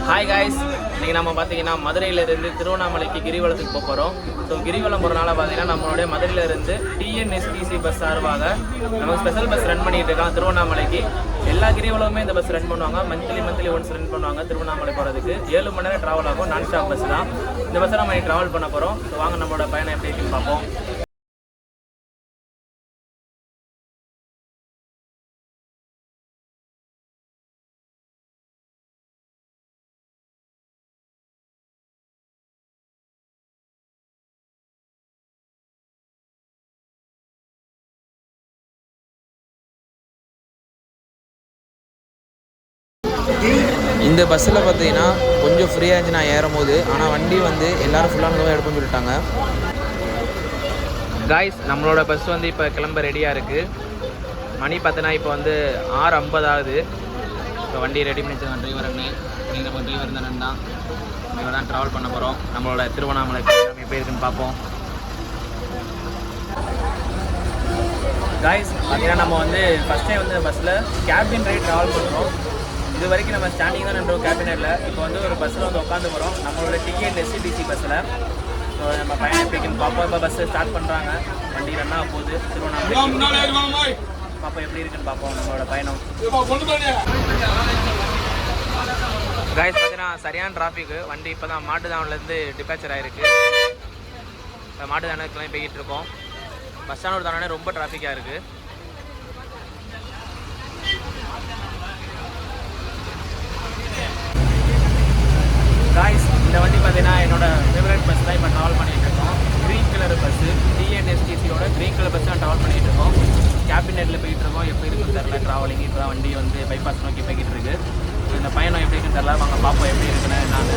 Hi guys, இன்றைக்கி நம்ம பார்த்தீங்கன்னா மதுரையிலேருந்து திருவண்ணாமலைக்கு கிரிவலத்துக்கு போக போகிறோம். ஸோ கிரிவலம் போகிறனால பார்த்தீங்கன்னா நம்மளுடைய மதுரையிலேருந்து டிஎன்எஸ்டிசி பஸ் சார்பாக நம்ம ஸ்பெஷல் பஸ் ரன் பண்ணிகிட்டு இருக்காங்க திருவண்ணாமலைக்கு. எல்லா கிரிவலமுமே இந்த பஸ் ரன் பண்ணுவாங்க. மந்த்லி ஒன்ஸ் ரன் பண்ணுவாங்க. திருவண்ணாமலை போகிறதுக்கு 7 மணி நேரம் ட்ராவல் ஆகும். நான் ஸ்டாப் பஸ் தான். இந்த பஸ்ஸை நம்ம ட்ராவல் பண்ண போகிறோம். ஸோ வாங்க நம்மளோட பயணம் எப்படி இருக்குன்னு பார்ப்போம். இந்த பஸ்ஸில் பார்த்தீங்கன்னா கொஞ்சம் ஃப்ரீயாக இருந்துச்சு நான் ஏறும்போது. ஆனால் வண்டி வந்து எல்லோரும் ஃபுல்லாக எடுப்போம்னு சொல்லிட்டாங்க. காய்ஸ், நம்மளோட பஸ் வந்து இப்போ கிளம்ப ரெடியாக இருக்குது. மணி பார்த்தீங்கன்னா இப்போ வந்து 6:50 ஆகுது. இப்போ வண்டி ரெடி பண்ணி வச்சுருக்காங்க டிரைவர் அண்ணே. நீங்கள் நம்ம டிரைவர் தானே தான் இங்கே தான் ட்ராவல் பண்ண போகிறோம். நம்மளோட திருவண்ணாமலை எப்படி இருக்குன்னு பார்ப்போம். காய்ஸ், பார்த்தீங்கன்னா நம்ம வந்து ஃபஸ்ட் டைம் வந்து பஸ்ஸில் கேபின் ரைட் ட்ராவல் பண்ணுறோம். இது வரைக்கும் நம்ம ஸ்டாண்டிங் தான் நின்றோம் கேபினெட்டில். இப்போ வந்து ஒரு பஸ்ஸில் வந்து உட்காந்து போகிறோம் நம்மளோட டிஎன்எஸ்டிசி பஸ்ஸில். ஸோ நம்ம பயணம் எப்படின்னு பார்ப்போம். இப்போ பஸ்ஸு ஸ்டார்ட் பண்ணுறாங்க. வண்டி ரன்னா போகுது திருவண்ணாமலை. பார்ப்போம் எப்படி இருக்குன்னு பார்ப்போம் நம்மளோட பயணம். காய்ஸ், பார்த்தீங்கன்னா சரியான டிராஃபிக்கு. வண்டி இப்போ தான் மாட்டுத்தாவணிலேருந்து டிபாச்சர் ஆகிருக்கு. இப்போ மாட்டுத்தாவணிக்கெல்லாம் போய்கிட்டு இருக்கோம். பஸ் ஸ்டாண்டோட தானே ரொம்ப டிராஃபிக்காக இருக்குது. காய்ஸ், இந்த வண்டி பார்த்தீங்கன்னா என்னோட ஃபேவரட் பஸ் தான் இப்போ ட்ராவல் பண்ணிகிட்டு இருக்கோம். க்ரீன் கலர் பஸ்ஸு, டிஎன்எஸ்டிசியோட க்ரீன் கலர் பஸ் தான் ட்ராவல் பண்ணிகிட்டு இருக்கோம். கேபினெட்டில் போய்கிட்டு இருக்கோம். எப்படி இருக்குன்னு தெரில. ட்ராவலிங் இப்போ தான் வண்டி வந்து பைபாஸ் நோக்கி போய்கிட்டு இருக்குது. இந்த பயணம் எப்படி இருக்குன்னு தெரில. வாங்க பார்ப்போம் எப்படி இருக்குன்னு. நான்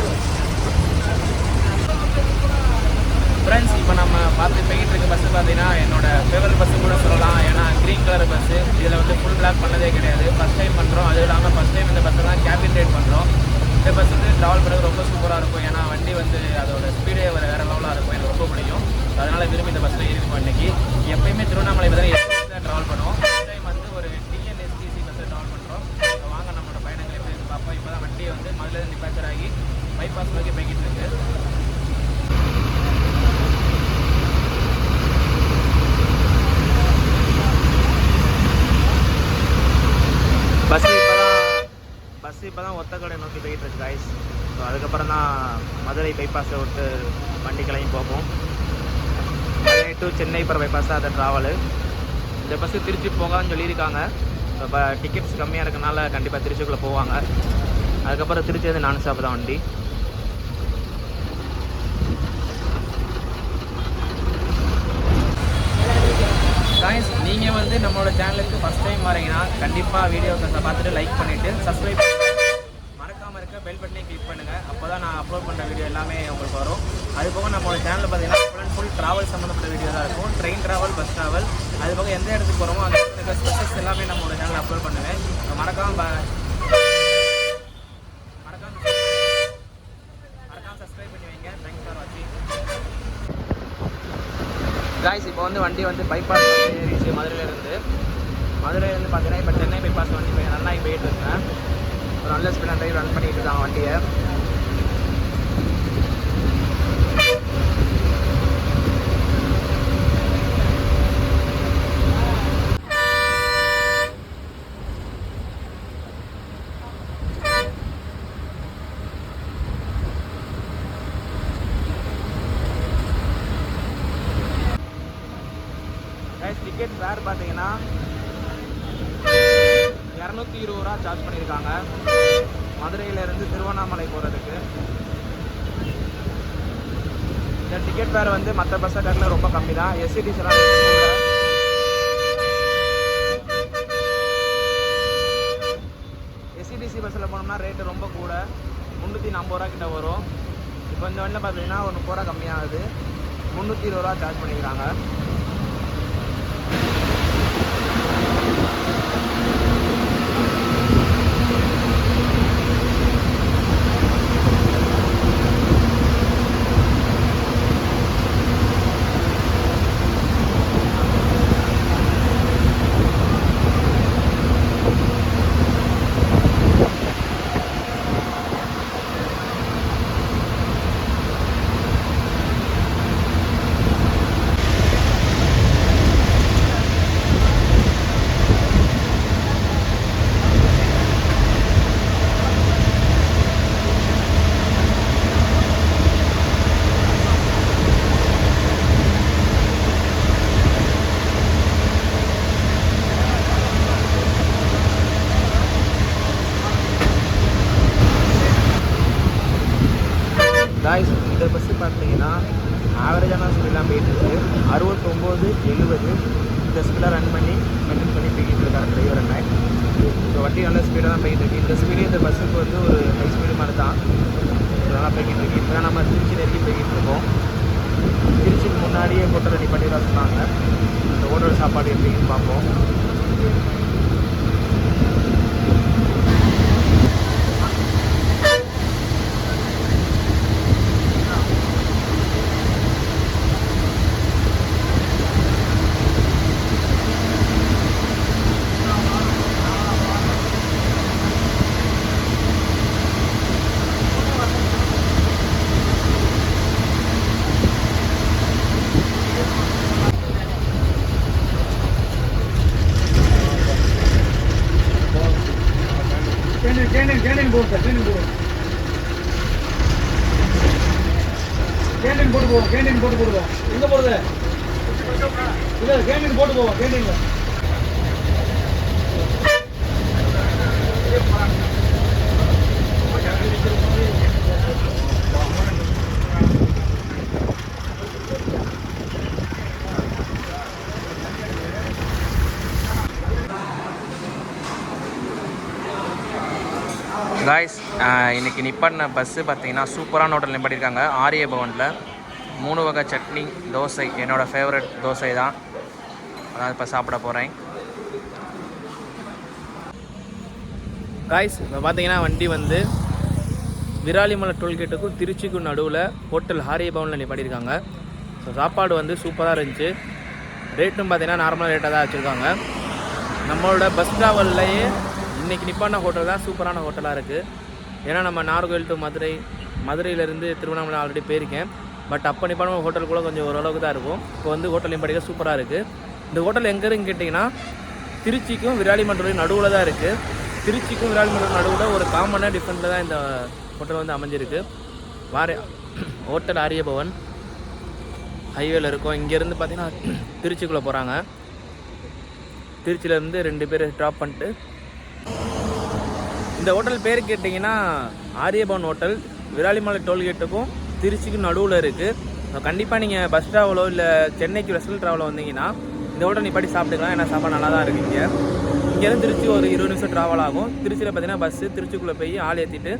ஃப்ரெண்ட்ஸ், இப்போ நம்ம பார்த்து போய்கிட்டு இருக்க பஸ்ஸு பார்த்தீங்கன்னா என்னோட ஃபேவரட் பஸ்ஸு கூட சொல்லலாம். ஏன்னா க்ரீன் கலர் பஸ்ஸு. இதில் வந்து ஃபுல் பிளாக் பண்ணதே கிடையாது. ஃபஸ்ட் டைம் பண்ணுறோம். அதுவும் இல்லாமல் ஃபஸ்ட் டைம் இந்த பஸ்ஸை தான் கேபின் ரைட் பண்ணுறோம். இந்த பஸ் வந்து ட்ராவல் பண்ணுறது ரொம்ப சூப்பராக இருக்கும். ஏன்னா வண்டி வந்து அதோட ஸ்பீடே வேறு லெவலாக இருக்கும். எனக்கு ரொம்ப பிடிக்கும். அதனால் விரும்பி இந்த பஸ்ஸில் ஏறிப்போம். இன்றைக்கி எப்போயுமே திருவண்ணாமலை பார்த்தீங்கன்னா எஸ்டி தான் ட்ராவல் பண்ணுவோம். ஃபஸ்ட் டைம் வந்து ஒரு டிஎன்எஸ்டிசி பஸ்ஸில் ட்ராவல் பண்ணுறோம். வாங்க நம்மளோட பயணங்கள் எப்படி இருக்கு பார்ப்போம். இப்போ தான் வண்டி வந்து மதுரையிலேருந்து டிபாச்சர் ஆகி பைபாஸ் நோக்கி போய்கிட்டு இருக்கு. பஸ் இப்போ தான் ஒத்தக்கடை நோக்கி போய்கிட்டு இருக்கு காய்ஸ். ஸோ அதுக்கப்புறம் தான் மதுரை பைபாஸை விட்டு வண்டி கிளம்பி போகும். மதுரை டு சென்னை போகிற பைபாஸ் தான் அதை ட்ராவலு. இந்த பஸ்ஸு திருச்சி போகான்னு சொல்லியிருக்காங்க. ஸோ இப்போ டிக்கெட்ஸ் கம்மியாக இருக்கனால கண்டிப்பாக திருச்சிக்குள்ளே போவாங்க. அதுக்கப்புறம் திருச்சி வந்து நான் ஸ்டாப் தான் வண்டி. காய்ஸ், நீங்கள் வந்து நம்மளோட சேனலுக்கு ஃபஸ்ட் டைம் வரீங்கன்னா கண்டிப்பாக வீடியோஸை பார்த்துட்டு லைக் பண்ணிவிட்டு சப்ஸ்கிரைப் மறக்காமல் இருக்க பெல் பட்டனை கிளிக் பண்ணுங்கள். அப்போ தான் நான் அப்லோட் பண்ணுற வீடியோ எல்லாமே உங்களுக்கு வரும். அது போக நம்மளோட சேனலில் பார்த்தீங்கன்னா ஃபுல் ட்ராவல் சம்மந்தப்பட்ட வீடியோ தான் இருக்கும். ட்ரெயின் ட்ராவல், பஸ் ட்ராவல், அது போக எந்த இடத்துக்கு போகிறோமோ அந்த இடத்துல ஸ்பெஷல்ஸ் எல்லாமே நம்மளோட சேனலில் அப்லோட் பண்ணுவேன். மறக்காமல் சப்ஸ்கிரைப் பண்ணி வைங்க. தேங்க்ஸ் ஃபார் வாட்சிங். காய்ஸ், இப்போ வந்து வண்டி வந்து பைபாஸ் வந்து ஏறிச்சு மதுரையிலேருந்து பார்த்தீங்கன்னா இப்போ சென்னை பைபாஸ் வண்டி போய் நல்லா போயிட்டு இருக்கேன். ஒரு நல்ல ஸ்பீடாக ட்ரைவ் ரன் பண்ணிகிட்டு இருக்காங்க வண்டியை. டிக்கெட் ஃபேர் பார்த்தீங்கன்னா 220 ரூபா சார்ஜ் பண்ணியிருக்காங்க மதுரையிலேருந்து திருவண்ணாமலை போகிறதுக்கு. இந்த டிக்கெட் ஃபேர் வந்து மற்ற பஸ்ஸை காட்டில் ரொம்ப கம்மி தான். எஸ்சிடிசிலாம் எஸ்சிடிசி பஸ்ஸில் போனோம்னா ரேட்டு ரொம்ப கூட, 340 ரூபா கிட்ட வரும். இப்போ இந்த வண்டியில் பார்த்தீங்கன்னா ஒரு 30 ரூபா கம்மியாகுது. 320 ரூபா சார்ஜ் பண்ணிக்கிறாங்க. காய்ஸ் இந்த பஸ்ஸு பார்த்தீங்கன்னா ஆவரேஜான ஸ்பீடெலாம் போயிட்டுருக்கு 69 70 இந்த ஸ்பீடாக ரன் பண்ணி மெயின்டைன் பண்ணி போய்கிட்டு இருக்காரு டிரைவர் அண்ணன். ஸோ வண்டி நல்ல ஸ்பீடாக தான் போய்கிட்டு இருக்குது. இந்த ஸ்பீடு இந்த பஸ்ஸுக்கு வந்து ஒரு ஹை ஸ்பீடு மாதிரி தான் நல்லா போய்கிட்டு இருக்கு. இப்போ நம்ம திருச்சி நெருங்கி போய்கிட்டு இருக்கோம். திருச்சிக்கு முன்னாடியே ஹோட்டல் ரெடி பண்ணி தான் சொன்னாங்க. இந்த ஹோட்டல் சாப்பாடு எப்படின்னு பார்ப்போம். கேண்டீன் போட்டு போடுவோம். எங்க போறது? இல்ல கேண்டீன் போட்டு போவோம். கேண்டீன்ல காய்ஸ் இன்றைக்கி நிப்பாட்டின பஸ்ஸு பார்த்தீங்கன்னா சூப்பரான ஹோட்டல் நிப்பாட்டியிருக்காங்க. ஆரிய பவனில் 3 வகை சட்னி தோசை, என்னோடய ஃபேவரட் தோசை தான். அதான் இப்போ சாப்பிட போகிறேன். காய்ஸ் இப்போ பார்த்தீங்கன்னா வண்டி வந்து விராலிமலை டோல்கேட்டுக்கும் திருச்சிக்கும் நடுவில் ஹோட்டல் ஆரிய பவனில் நிப்பாட்டியிருக்காங்க. ஸோ சாப்பாடு வந்து சூப்பராக இருந்துச்சு. ரேட்டும் பார்த்தீங்கன்னா நார்மலாக ரேட்டாக தான் வச்சுருக்காங்க. நம்மளோட பஸ் ட்ராவல்லையே இன்றைக்கி நிப்பாட்டின ஹோட்டல் தான் சூப்பரான ஹோட்டலாக இருக்குது. ஏன்னா நம்ம நாகர்கோவில் டு மதுரையிலேருந்து திருவண்ணாமலை ஆல்ரெடி போயிருக்கேன். பட் அப்போ நிப்பாட்டின ஹோட்டல் கூட கொஞ்சம் ஓரளவுக்கு தான் இருக்கும். இப்போ வந்து ஹோட்டல் நிப்பாட்டிக்க சூப்பராக இருக்குது. இந்த ஹோட்டல் எங்கே இருக்குன்னு கேட்டிங்கன்னா திருச்சிக்கும் விராலிமலை நடுவில் தான் இருக்குது. திருச்சிக்கும் விராலிமலை நடுவில் ஒரு காமனாக டிஃப்ரெண்ட்டில் தான் இந்த ஹோட்டல் வந்து அமைஞ்சிருக்கு. ஹோட்டல் ஆரிய பவன் ஹைவேல இருக்கும். இங்கேருந்து பார்த்தீங்கன்னா திருச்சிக்குள்ளே போகிறாங்க. திருச்சியிலேருந்து 2 பேர் ட்ராப் பண்ணிட்டு இந்த ஹோட்டல் பேர் கேட்டிங்கன்னா ஆரியபவன் ஹோட்டல் விராலிமலை டோல்கேட்டுக்கும் திருச்சிக்கும் நடுவில் இருக்குது. கண்டிப்பாக நீங்கள் பஸ் ட்ராவலோ இல்லை சென்னைக்கு வெஸ்டல் ட்ராவலோ வந்தீங்கன்னா இந்த ஹோட்டல் நிப்பாட்டி சாப்பிட்டுக்கலாம். ஏன்னா சாப்பாடு நல்லா தான் இருக்குது. இங்கேருந்து திருச்சி ஒரு 20 நிமிஷம் ட்ராவல் ஆகும். திருச்சியில் பார்த்தீங்கன்னா பஸ்ஸு திருச்சிக்குள்ளே போய் ஆள் ஏற்றிட்டு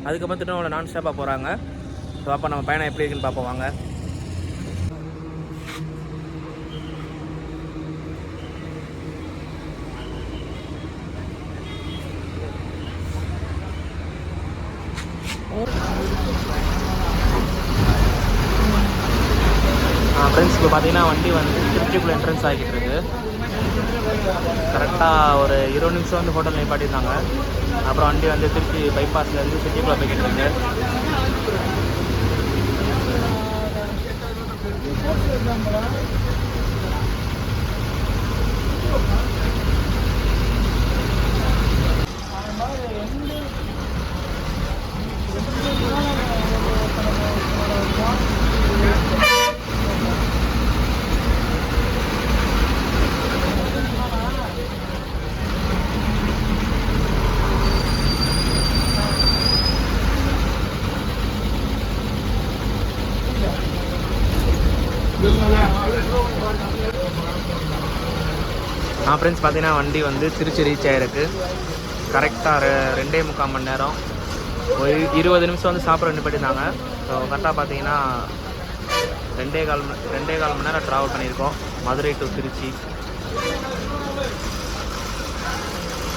அதுக்கப்புறம் திருவண்ணாமலை நான் ஸ்டாப்பாக போகிறாங்க. ஸோ அப்போ நம்ம பயணம் எப்படி இருக்குன்னு பார்ப்போம் வாங்க. ஃப்ரெண்ட்ஸ் இப்போ பார்த்தீங்கன்னா வண்டி வந்து திருச்சிக்குள்ளே என்ட்ரன்ஸ் ஆகிட்டு இருக்கு. கரெக்டாக ஒரு 20 நிமிஷம் வந்து ஹோட்டல் நிப்பாட்டியிருந்தாங்க. அப்புறம் வண்டி வந்து திருச்சி பைபாஸ்லேருந்து சிட்டிக்குள்ளே போய்கிட்டு இருக்கு. ஃப்ரெண்ட்ஸ் பார்த்தீங்கன்னா வண்டி வந்து திருச்சி ரீச் ஆகிருக்கு. கரெக்டாக 2.25 மணி நேரம் ஒரு 20 நிமிஷம் வந்து சாப்பிட நிப்பாட்டியிருந்தாங்க. ஸோ கரெக்டாக பார்த்தீங்கன்னா 2.25 மணி நேரம் ட்ராவல் பண்ணியிருக்கோம் மதுரை டு திருச்சி.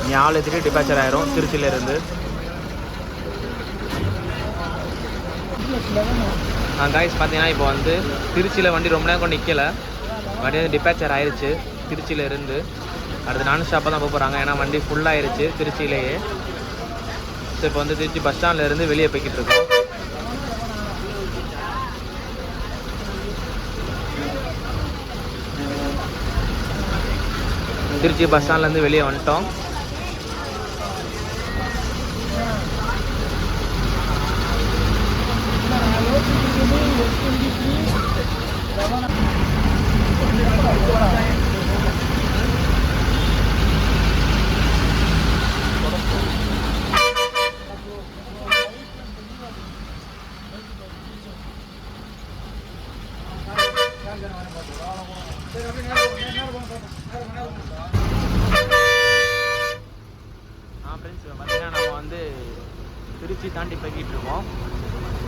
இனி ஆள் எடுத்துகிட்டு டிபாச்சர் ஆயிரும் திருச்சியிலேருந்து. காய்ஸ் பார்த்தீங்கன்னா இப்போ வந்து திருச்சியில் வண்டி ரொம்ப நேரம் கொண்டு நிற்கலை. வண்டி வந்து டிபாச்சர் ஆயிடுச்சு திருச்சியிலேருந்து. அடுத்து நான் ஸ்டாப்பாக தான் போகிறாங்க. ஏன்னா வண்டி ஃபுல்லாகிடுச்சு திருச்சியிலேயே. ஸோ இப்போ வந்து திருச்சி பஸ் ஸ்டாண்ட்லேருந்து வெளியே போய்கிட்டு இருக்கோம். திருச்சி பஸ் ஸ்டாண்ட்லேருந்து வெளியே வந்துட்டோம். திருச்சி தாண்டி போய்கிட்டு இருக்கோம்.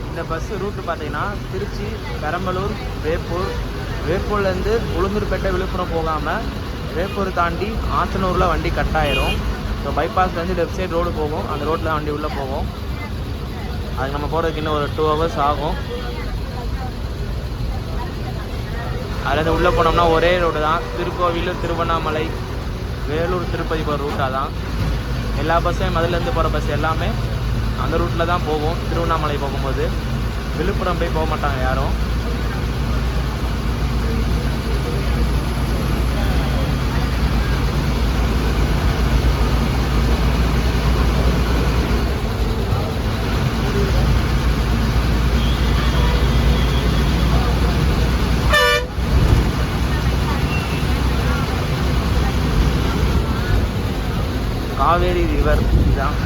இந்த பஸ்ஸு ரூட்டு பார்த்தீங்கன்னா திருச்சி, பெரம்பலூர், வேப்பூர், வேப்பூர்லேருந்து உளுந்தூர்பேட்டை, விழுப்புரம் போகாமல் வேப்பூர் தாண்டி ஆத்தனூரில் வண்டி கட் ஆயிரும். ஸோ பைபாஸ்லேருந்து லெஃப்ட் சைடு ரோடு போகும், அந்த ரோட்டில் வண்டி உள்ளே போகும். அதுக்கு நம்ம போகிறதுக்கு இன்னும் ஒரு 2 hours ஆகும். அதுலேருந்து உள்ளே போனோம்னா ஒரே ரோடு தான், திருக்கோவிலூர், திருவண்ணாமலை, வேலூர், திருப்பதி போகிற ரூட்டாக தான். எல்லா பஸ்ஸும் மதுலேருந்து போகிற பஸ் எல்லாமே அந்த ரூட்டில் தான் போகும். திருவண்ணாமலை போகும்போது விழுப்புரம் போய் போக மாட்டாங்க யாரும். காவேரி ரிவர் இதுதான்.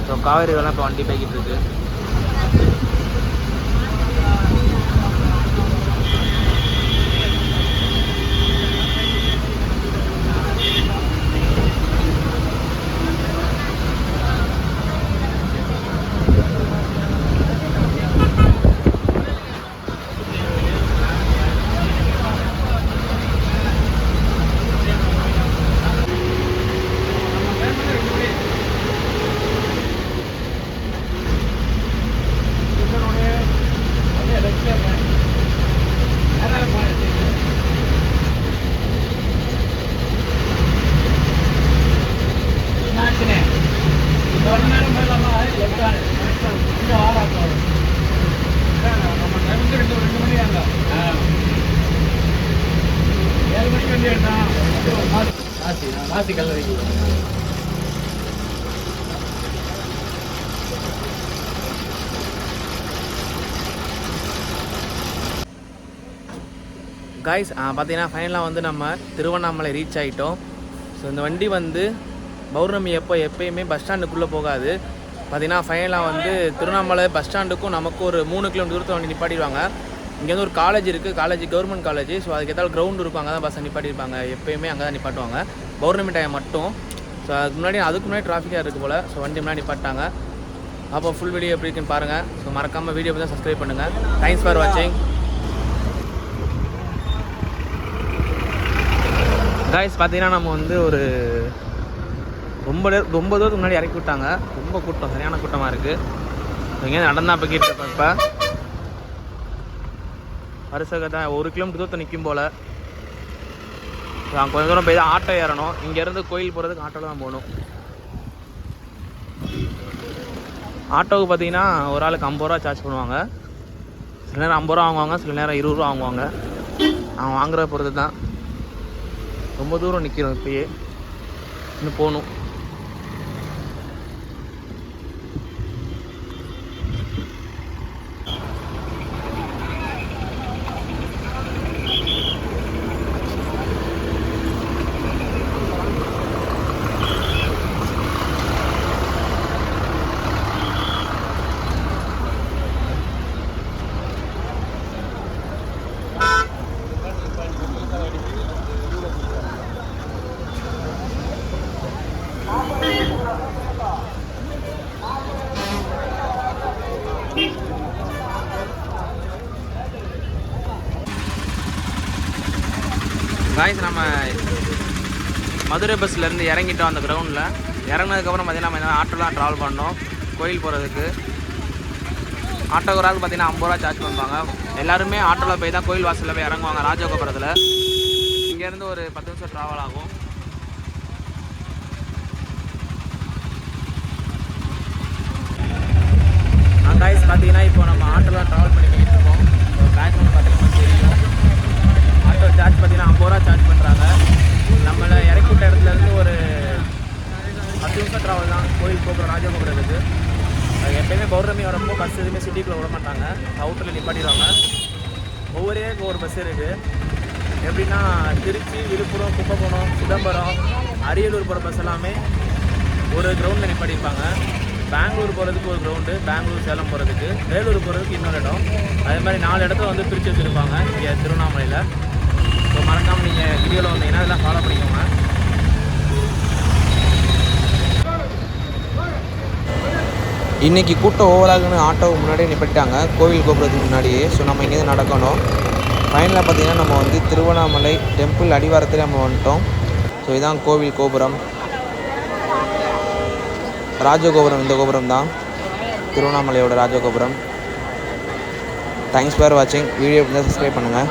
ஸோ காவேரி ரிவர்லாம் இப்போ வண்டி போய்கிட்டு இருக்கு. காய்ஸ் பார்த்தீங்கன்னா ஃபைனலாக வந்து நம்ம திருவண்ணாமலை ரீச் ஆகிட்டோம். ஸோ இந்த வண்டி வந்து பௌர்ணமி எப்போயுமே பஸ் ஸ்டாண்டுக்குள்ளே போகாது. பார்த்தீங்கன்னா ஃபைனலாக வந்து திருவண்ணாமலை பஸ் ஸ்டாண்டுக்கும் நமக்கு ஒரு 3 கிலோமீட்டர் தூரத்தை வண்டி நிப்பாட்டிடுவாங்க. இங்கே வந்து ஒரு காலேஜ் இருக்குது, காலேஜ் கவர்மெண்ட் காலேஜ். ஸோ அதுக்கு ஏதாவது கிரவுண்ட் இருக்கும், அங்கே தான் பஸ்ஸை நிப்பாட்டியிருப்பாங்க. எப்போயுமே அங்கே தான் நிப்பாட்டுவாங்க பௌர்ணமி டைம் மட்டும். ஸோ அதுக்கு முன்னாடி டிராஃபிக்காக இருக்குது போல். ஸோ வண்டி முன்னாடி நிப்பாட்டாங்க. அப்போ ஃபுல் வீடியோ எப்படி இருக்குன்னு பாருங்கள். ஸோ மறக்காமல் வீடியோ பற்றி சப்ஸ்கிரைப் பண்ணுங்கள். தேங்க்ஸ் ஃபார் வாட்சிங். காய்ஸ் பார்த்தீங்கன்னா நம்ம வந்து ஒரு ரொம்ப தூரத்துக்கு முன்னாடி இறக்கி விட்டாங்க. ரொம்ப கூட்டம், சரியான கூட்டமாக இருக்குது. இங்கே நடந்தா போய்கிட்டு இருக்கோம். இப்போ வருஷத்தை 1 கிலோமீட்டர் தூரத்தை நிற்கும் போல். கொஞ்சம் தூரம் போய் தான் ஆட்டோ ஏறணும். இங்கேருந்து கோயில் போகிறதுக்கு ஆட்டோவில் தான் போகணும். ஆட்டோவுக்கு பார்த்தீங்கன்னா ஒரு ஆளுக்கு 50 ரூபா சார்ஜ் பண்ணுவாங்க. சில நேரம் 50 ரூபா வாங்குவாங்க, சில நேரம் 20 ரூபா வாங்குவாங்க. அவங்க வாங்குறத பொறுத்து தான். ரொம்ப தூரம் நிற்கிறோம், இப்போயே இன்னும் போகணும். காய்ஸ் நம்ம மதுரை பஸ்லேருந்து இறங்கிட்டோம். அந்த கிரவுண்டில் இறங்கினதுக்கப்புறம் பார்த்தீங்கன்னா நம்ம ஆட்டோலாம் ட்ராவல் பண்ணோம் கோயில் போகிறதுக்கு. ஆட்டோக்கு ஒரு ஆள் பார்த்தீங்கன்னா 50 ரூபா சார்ஜ் பண்ணுவாங்க. எல்லாருமே ஆட்டோவில் போய் தான் கோயில் வாசலில் போய் இறங்குவாங்க ராஜகோபுரத்தில். இங்கேருந்து ஒரு 10 நிமிஷம் ட்ராவல் ஆகும். காய்ஸ் பார்த்தீங்கன்னா இப்போ நம்ம ஆட்டோலாம் ட்ராவல் பண்ணிக்கிட்டு இருக்கோம். பேக்ரவுண்ட் பார்த்தீங்கன்னா தெரியும். ஆட்டோ சார்ஜ் பார்த்தீங்கன்னா 50 ரூபா சார்ஜ் பண்ணுறாங்க. நம்மளை இறக்கி விட்ட இடத்துலேருந்து ஒரு 10 நிமிஷம் ட்ராவல் தான் கோயில் போக்குறோம் ராஜகோபுரத்துக்கு. எப்போயுமே பௌர்ணமி வரப்போ பஸ் எதுவுமே சிட்டிக்குள்ளே விட மாட்டாங்க, அவுட்டரில் நிப்பாட்டிடுவாங்க. ஒவ்வொரு ஏரியாவுக்கு ஒரு பஸ் இருக்குது. எப்படின்னா திருச்சி, விழுப்புரம், கும்பகோணம், சிதம்பரம், அரியலூர் போகிற பஸ் எல்லாமே ஒரு கிரவுண்டில் நிப்பாட்டியிருப்பாங்க. பெங்களூர் போகிறதுக்கு ஒரு கிரவுண்டு, பெங்களூர் சேலம் போகிறதுக்கு, வேலூர் போகிறதுக்கு இன்னொரு இடம். அதே மாதிரி 4 இடத்துல வந்து பிரித்து வச்சுருப்பாங்க இங்கே திருவண்ணாமலையில். ஸோ மறக்காமல் நீங்கள் வீடியோவில் வந்தீங்கன்னா இதெல்லாம் ஃபாலோ பண்ணிக்கோங்க. இன்றைக்கி கூட்டம் ஓவராகுன்னு ஆட்டோவுக்கு முன்னாடியே நிப்பாட்டிட்டாங்க கோவில் கோபுரத்துக்கு முன்னாடியே. ஸோ நம்ம இங்கேருந்து நடக்கணும். ஃபைனலாக பார்த்திங்கன்னா நம்ம வந்து திருவண்ணாமலை டெம்பிள் அடிவாரத்தில் நம்ம வந்துட்டோம். ஸோ இதுதான் கோவில் கோபுரம், ராஜகோபுரம். இந்த கோபுரம் தான் திருவண்ணாமலையோட ராஜகோபுரம். தேங்க்ஸ் ஃபார் வாட்சிங். வீடியோ சப்ஸ்கிரைப் பண்ணுங்கள்.